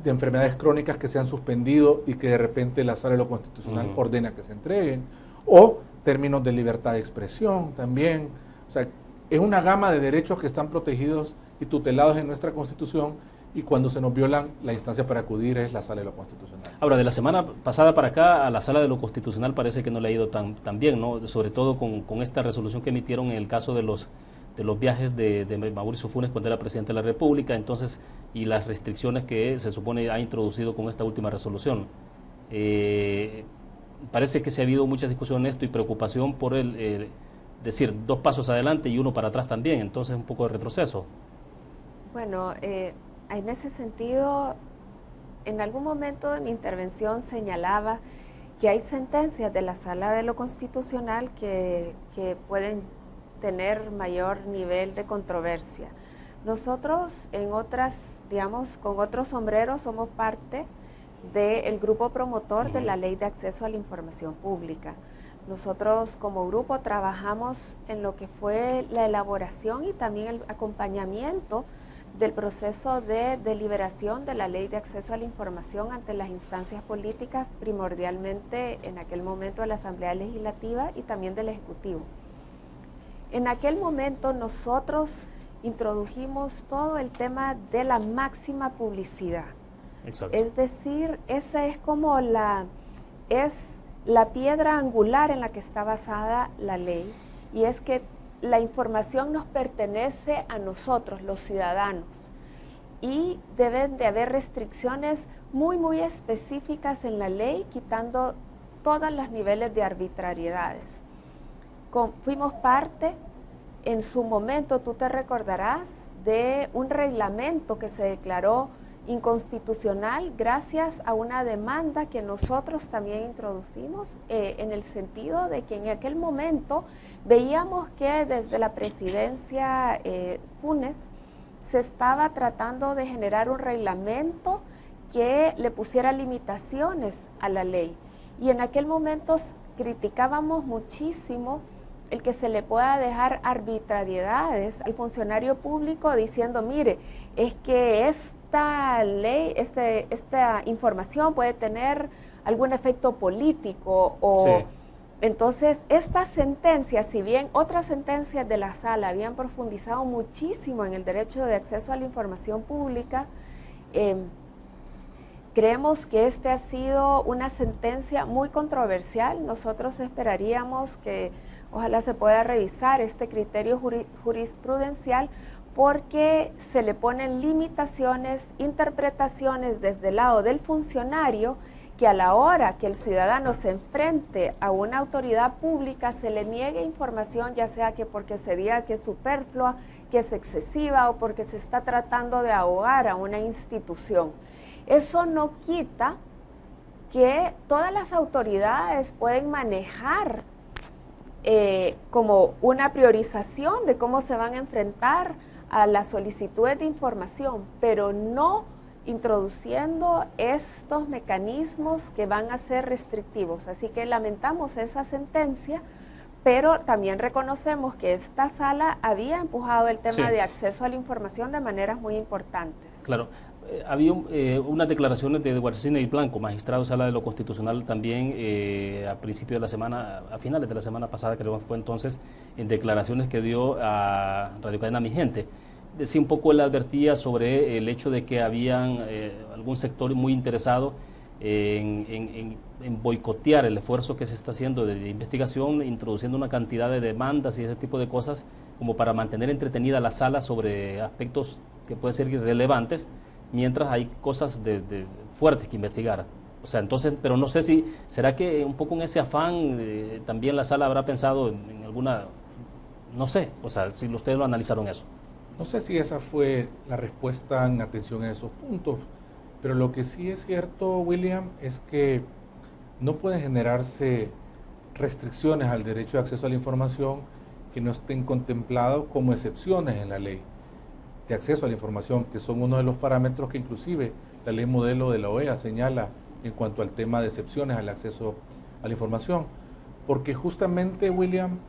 de enfermedades crónicas que se han suspendido y que de repente la Sala de lo Constitucional ordena que se entreguen, o términos de libertad de expresión también. O sea, es una gama de derechos que están protegidos y tutelados en nuestra Constitución, y cuando se nos violan, la instancia para acudir es la Sala de lo Constitucional. Ahora, de la semana pasada para acá, a la Sala de lo Constitucional parece que no le ha ido tan bien, ¿no? Sobre todo con esta resolución que emitieron en el caso de los viajes de Mauricio Funes cuando era presidente de la República, entonces, y las restricciones que se supone ha introducido con esta última resolución. Parece que se ha habido mucha discusión en esto y preocupación por decir 2 pasos adelante y 1 para atrás también, entonces un poco de retroceso. Bueno, en ese sentido, en algún momento de mi intervención señalaba que hay sentencias de la Sala de lo Constitucional que pueden tener mayor nivel de controversia. Nosotros en otras, digamos, con otros sombreros somos parte del grupo promotor de la Ley de Acceso a la Información Pública. Nosotros como grupo trabajamos en lo que fue la elaboración y también el acompañamiento del proceso de deliberación de la Ley de Acceso a la Información ante las instancias políticas, primordialmente en aquel momento de la Asamblea Legislativa y también del Ejecutivo. En aquel momento nosotros introdujimos todo el tema de la máxima publicidad. Exacto. Es decir, esa es como la piedra angular en la que está basada la ley, y es que la información nos pertenece a nosotros, los ciudadanos, y deben de haber restricciones muy específicas en la ley, quitando todos los niveles de arbitrariedades. Fuimos parte, en su momento, tú te recordarás, de un reglamento que se declaró inconstitucional gracias a una demanda que nosotros también introducimos, en el sentido de que en aquel momento veíamos que desde la presidencia Funes se estaba tratando de generar un reglamento que le pusiera limitaciones a la ley, y en aquel momento criticábamos muchísimo el que se le pueda dejar arbitrariedades al funcionario público diciendo, mire, es que esta ley, esta información puede tener algún efecto político o... Sí. Entonces, esta sentencia, si bien otras sentencias de la sala habían profundizado muchísimo en el derecho de acceso a la información pública, creemos que esta ha sido una sentencia muy controversial. Nosotros esperaríamos que ojalá se pueda revisar este criterio jurisprudencial, porque se le ponen limitaciones, interpretaciones desde el lado del funcionario, que a la hora que el ciudadano se enfrente a una autoridad pública se le niegue información, ya sea que porque se diga que es superflua, que es excesiva, o porque se está tratando de ahogar a una institución. Eso no quita que todas las autoridades pueden manejar como una priorización de cómo se van a enfrentar a las solicitudes de información, pero no introduciendo estos mecanismos que van a ser restrictivos. Así que lamentamos esa sentencia, pero también reconocemos que esta sala había empujado el tema de acceso a la información de maneras muy importantes. Claro. Había unas declaraciones de Edward Sidney Blanco, magistrado de Sala de lo Constitucional, también a principios de la semana, a finales de la semana pasada, creo que fue entonces, en declaraciones que dio a Radio Cadena Mi Gente. Decía un poco, él advertía sobre el hecho de que habían algún sector muy interesado en boicotear el esfuerzo que se está haciendo de investigación, introduciendo una cantidad de demandas y ese tipo de cosas como para mantener entretenida la sala sobre aspectos que pueden ser irrelevantes, mientras hay cosas fuertes que investigar. O sea, entonces, pero no sé si, ¿será que un poco en ese afán también la sala habrá pensado en alguna, no sé, o sea, si ustedes lo analizaron eso? No sé si esa fue la respuesta en atención a esos puntos, pero lo que sí es cierto, William, es que no pueden generarse restricciones al derecho de acceso a la información que no estén contemplados como excepciones en la ley de acceso a la información, que son uno de los parámetros que inclusive la ley modelo de la OEA señala en cuanto al tema de excepciones al acceso a la información. Porque justamente, William,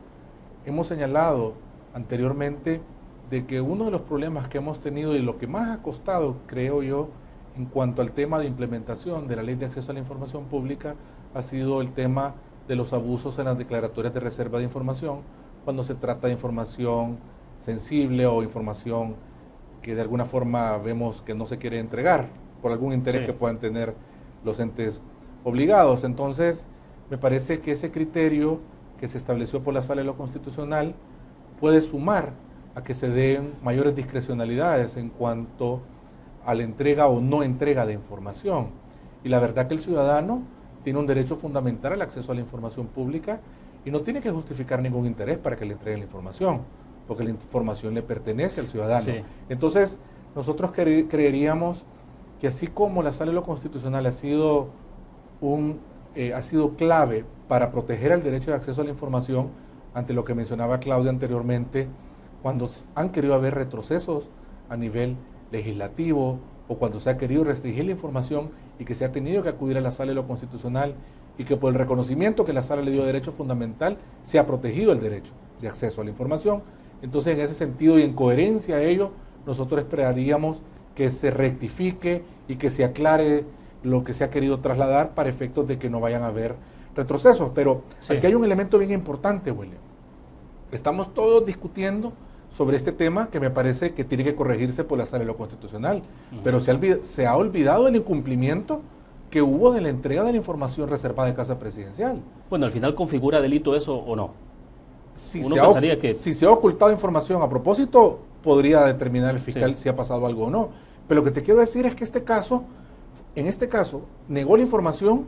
hemos señalado anteriormente de que uno de los problemas que hemos tenido y lo que más ha costado, creo yo, en cuanto al tema de implementación de la ley de acceso a la información pública, ha sido el tema de los abusos en las declaratorias de reserva de información, cuando se trata de información sensible o información que de alguna forma vemos que no se quiere entregar por algún interés que puedan tener los entes obligados. Entonces, me parece que ese criterio que se estableció por la Sala de lo Constitucional puede sumar a que se den mayores discrecionalidades en cuanto a la entrega o no entrega de información. Y la verdad que el ciudadano tiene un derecho fundamental al acceso a la información pública y no tiene que justificar ningún interés para que le entreguen la información, porque la información le pertenece al ciudadano. Sí. Entonces, nosotros creeríamos que así como la Sala de lo Constitucional ha sido clave para proteger el derecho de acceso a la información, ante lo que mencionaba Claudia anteriormente, cuando han querido haber retrocesos a nivel legislativo o cuando se ha querido restringir la información y que se ha tenido que acudir a la Sala de lo Constitucional y que por el reconocimiento que la Sala le dio de derecho fundamental se ha protegido el derecho de acceso a la información. Entonces, en ese sentido y en coherencia a ello, nosotros esperaríamos que se rectifique y que se aclare lo que se ha querido trasladar para efectos de que no vayan a haber retrocesos. Pero sí, aquí hay un elemento bien importante, William. Estamos todos discutiendo sobre este tema que me parece que tiene que corregirse por la Sala de lo Constitucional, pero se ha olvidado el incumplimiento que hubo de la entrega de la información reservada de Casa Presidencial. bueno, al final configura delito eso o no. Si Uno se pensaría que... si se ha ocultado información a propósito, podría determinar el fiscal Sí. si ha pasado algo o no. Pero lo que te quiero decir es que en este caso, negó la información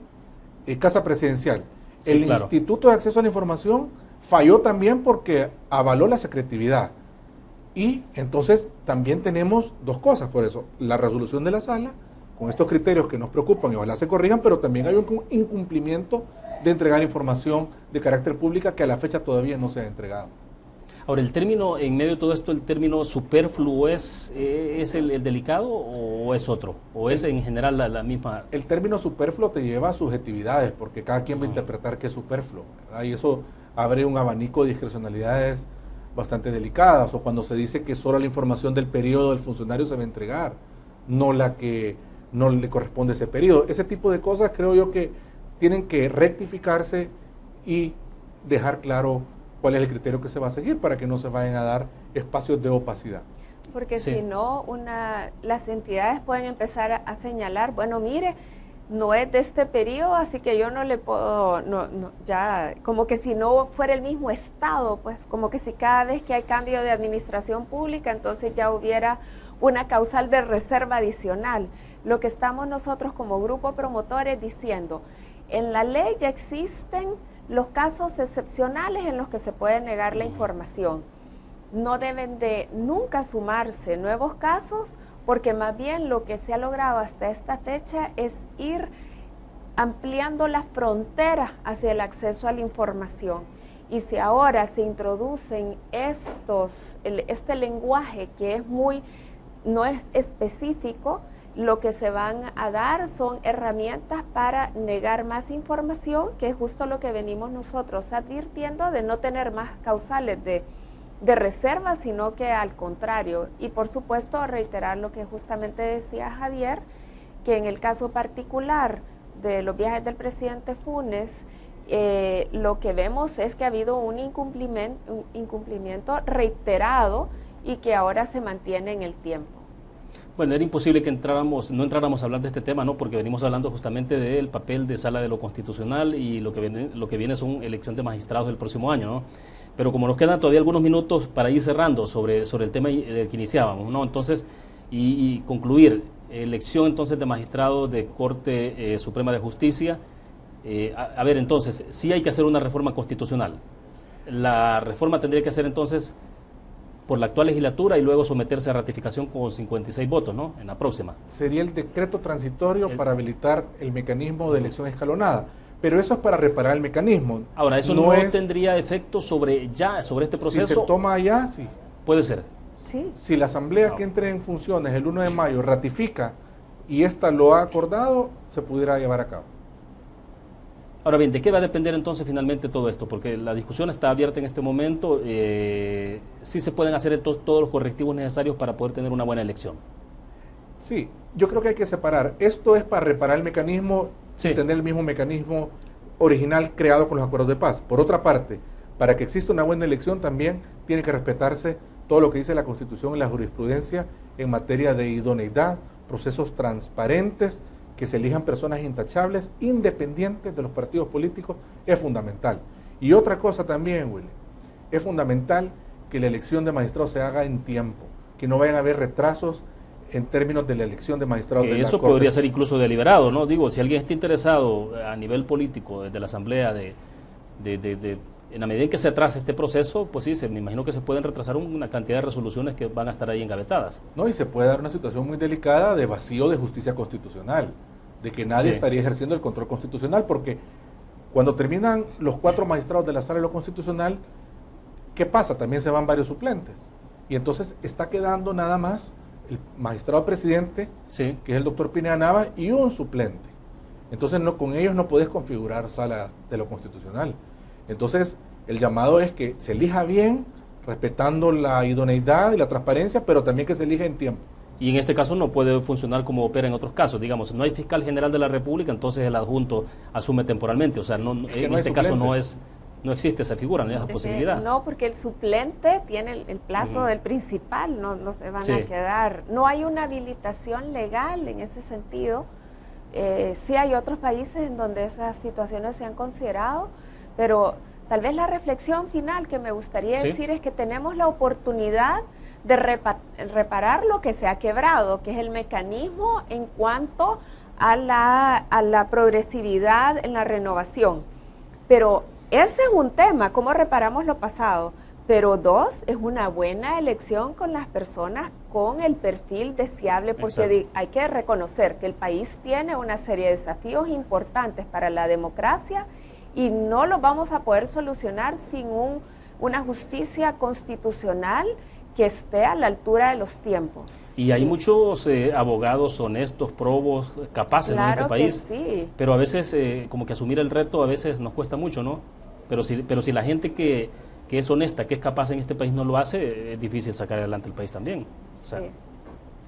Casa Presidencial. Sí, El claro. Instituto de Acceso a la Información falló también porque avaló la secretividad. Y entonces también tenemos dos cosas por eso. La resolución de la sala, con estos criterios que nos preocupan y ojalá se corrijan, pero también hay un incumplimiento de entregar información de carácter pública que a la fecha todavía no se ha entregado. Ahora, el término, en medio de todo esto, el término superfluo ¿es el delicado o es otro? ¿O es en general la misma? El término superfluo te lleva a subjetividades, porque cada quien va a interpretar qué es superfluo, ¿verdad? Y eso abre un abanico de discrecionalidades bastante delicadas, o cuando se dice que solo la información del periodo del funcionario se va a entregar, no la que no le corresponde a ese periodo. Ese tipo de cosas creo yo que tienen que rectificarse y dejar claro cuál es el criterio que se va a seguir para que no se vayan a dar espacios de opacidad. Porque Sí. si no, las entidades pueden empezar a señalar, bueno, mire, no es de este periodo, así que yo no le puedo, ya, como que si no fuera el mismo Estado, pues como que si cada vez que hay cambio de administración pública, entonces ya hubiera una causal de reserva adicional. Lo que estamos nosotros como grupo promotores diciendo, en la ley ya existen los casos excepcionales en los que se puede negar la información. No deben de nunca sumarse nuevos casos, porque más bien lo que se ha logrado hasta esta fecha es ir ampliando la frontera hacia el acceso a la información. Y si ahora se introducen este lenguaje que no es específico, lo que se van a dar son herramientas para negar más información, que es justo lo que venimos nosotros advirtiendo, de no tener más causales de reserva, sino que al contrario. Y por supuesto reiterar lo que justamente decía Javier, que en el caso particular de los viajes del presidente Funes, lo que vemos es que ha habido un incumplimiento reiterado y que ahora se mantiene en el tiempo. Bueno, era imposible que no entráramos a hablar de este tema, ¿no? Porque venimos hablando justamente del papel de Sala de lo Constitucional y lo que viene son elección de magistrados del próximo año, ¿no? Pero como nos quedan todavía algunos minutos para ir cerrando sobre el tema del que iniciábamos, ¿no? Entonces, y concluir, elección entonces de magistrados de Corte Suprema de Justicia. A ver, entonces, sí hay que hacer una reforma constitucional. La reforma tendría que ser entonces por la actual legislatura y luego someterse a ratificación con 56 votos, ¿no? En la próxima. Sería el decreto transitorio para habilitar el mecanismo de elección escalonada. Pero eso es para reparar el mecanismo. Ahora, ¿eso no tendría efecto sobre este proceso? Si se toma allá, sí. Puede ser. Sí. Si la asamblea que entre en funciones el 1 de mayo ratifica y esta lo ha acordado, se pudiera llevar a cabo. Ahora bien, ¿de qué va a depender entonces finalmente todo esto? Porque la discusión está abierta en este momento. Sí se pueden hacer todos los correctivos necesarios para poder tener una buena elección. Sí, yo creo que hay que separar. Esto es para reparar el mecanismo Sí. y tener el mismo mecanismo original creado con los acuerdos de paz. Por otra parte, para que exista una buena elección también tiene que respetarse todo lo que dice la Constitución y la jurisprudencia en materia de idoneidad, procesos transparentes, que se elijan personas intachables, independientes de los partidos políticos, es fundamental. Y otra cosa también, Willy, es fundamental que la elección de magistrados se haga en tiempo, que no vayan a haber retrasos en términos de la elección de magistrados de la Eso Corte. podría ser incluso deliberado, ¿no? Digo, si alguien está interesado a nivel político desde la Asamblea en la medida en que se atrase este proceso, pues sí, me imagino que se pueden retrasar una cantidad de resoluciones que van a estar ahí engavetadas. No, y se puede dar una situación muy delicada de vacío de justicia constitucional, de que nadie estaría ejerciendo el control constitucional, porque cuando terminan los 4 magistrados de la Sala de lo Constitucional, ¿qué pasa? También se van varios suplentes. Y entonces está quedando nada más el magistrado presidente, Sí. que es el doctor Pineda Nava, y un suplente. Entonces con ellos no puedes configurar Sala de lo Constitucional. Entonces el llamado es que se elija bien, respetando la idoneidad y la transparencia, pero también que se elija en tiempo. Y en este caso no puede funcionar como opera en otros casos. Digamos, no hay fiscal general de la República, entonces el adjunto asume temporalmente. O sea, en este caso no existe esa figura, esa posibilidad. No, porque el suplente tiene el plazo del principal, no se van a quedar. No hay una habilitación legal en ese sentido. Sí hay otros países en donde esas situaciones se han considerado, pero tal vez la reflexión final que me gustaría decir es que tenemos la oportunidad de reparar lo que se ha quebrado, que es el mecanismo en cuanto a la progresividad en la renovación. Pero ese es un tema, cómo reparamos lo pasado. Pero dos, es una buena elección con las personas con el perfil deseable, porque hay que reconocer que el país tiene una serie de desafíos importantes para la democracia y no los vamos a poder solucionar sin una justicia constitucional que esté a la altura de los tiempos. Y hay muchos abogados honestos, probos, capaces en este país, pero a veces como que asumir el reto a veces nos cuesta mucho, ¿no? Pero si la gente que es honesta, que es capaz en este país no lo hace, es difícil sacar adelante el país también. O sea,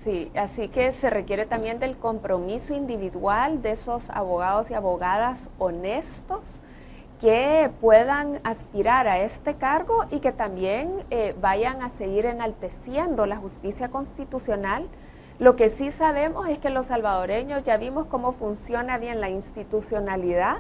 sí, así que se requiere también del compromiso individual de esos abogados y abogadas honestos que puedan aspirar a este cargo y que también vayan a seguir enalteciendo la justicia constitucional. Lo que sí sabemos es que los salvadoreños ya vimos cómo funciona bien la institucionalidad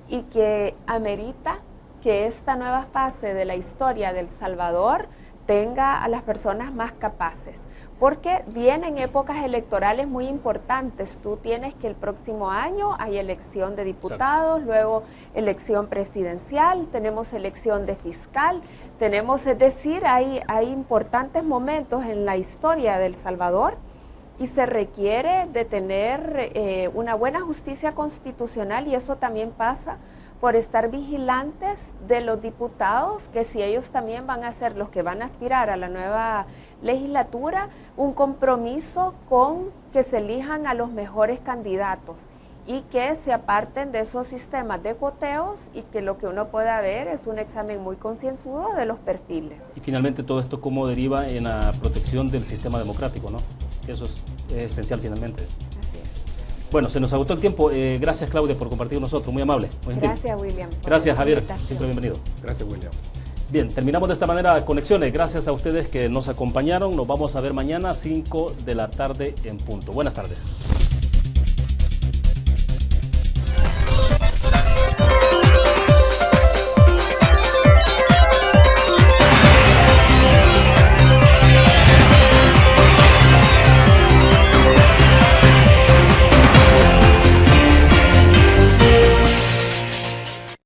y que amerita que esta nueva fase de la historia del Salvador tenga a las personas más capaces, porque vienen épocas electorales muy importantes. Tú tienes que el próximo año hay elección de diputados, luego elección presidencial, tenemos elección de fiscal, es decir, hay importantes momentos en la historia del Salvador y se requiere de tener una buena justicia constitucional, y eso también pasa por estar vigilantes de los diputados, que si ellos también van a ser los que van a aspirar a la nueva legislatura, un compromiso con que se elijan a los mejores candidatos y que se aparten de esos sistemas de cuoteos, y que lo que uno pueda ver es un examen muy concienzudo de los perfiles. Y finalmente todo esto cómo deriva en la protección del sistema democrático, ¿no? Eso es esencial finalmente. Bueno, se nos agotó el tiempo. Gracias, Claudia, por compartir con nosotros. Muy amable. Muy gentil. Gracias, William. Gracias, Javier. Siempre bienvenido. Gracias, William. Bien, terminamos de esta manera Conexiones. Gracias a ustedes que nos acompañaron. Nos vamos a ver mañana a 5 de la tarde en punto. Buenas tardes.